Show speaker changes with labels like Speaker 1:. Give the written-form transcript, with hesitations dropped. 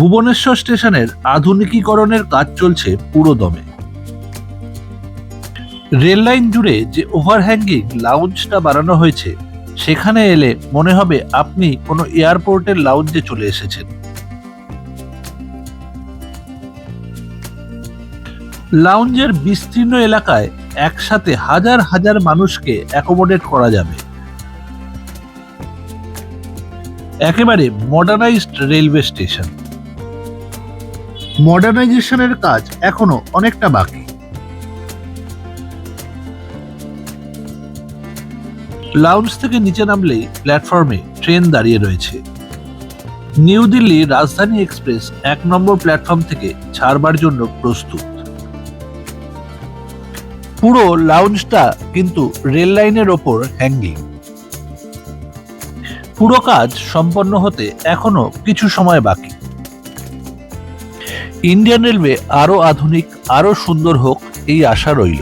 Speaker 1: ভুবনেশ্বর স্টেশনের আধুনিকীকরণের কাজ চলছে পুরোদমে। রেল লাইন জুড়ে যে ওভারহ্যাঙ্গিং লাউঞ্জটা বানানো হয়েছে, সেখানে এলে মনে হবে আপনি কোনো এয়ারপোর্টের লাউঞ্জে চলে এসেছেন। লাউঞ্জের বিস্তীর্ণ এলাকায় একসাথে হাজার হাজার মানুষকে অ্যাকোমোডেট করা যাবে। একেবারে মডার্নাইজড রেলওয়ে স্টেশন। মডার্নাইজেশনের কাজ এখনো অনেকটা বাকি। লাউঞ্জ থেকে নিচে নামলেই প্ল্যাটফর্মে ট্রেন দাঁড়িয়ে রয়েছে। নিউ দিল্লি রাজধানী এক্সপ্রেস 1 নম্বর প্ল্যাটফর্ম থেকে ছাড়বার জন্য প্রস্তুত। পুরো লাউঞ্জটা কিন্তু রেল লাইনের ওপর হ্যাঙ্গিং। পুরো কাজ সম্পন্ন হতে এখনো কিছু সময় বাকি। ইন্ডিয়ান রেলওয়ে আরো আধুনিক, আরো সুন্দর হোক, এই আশা রইল।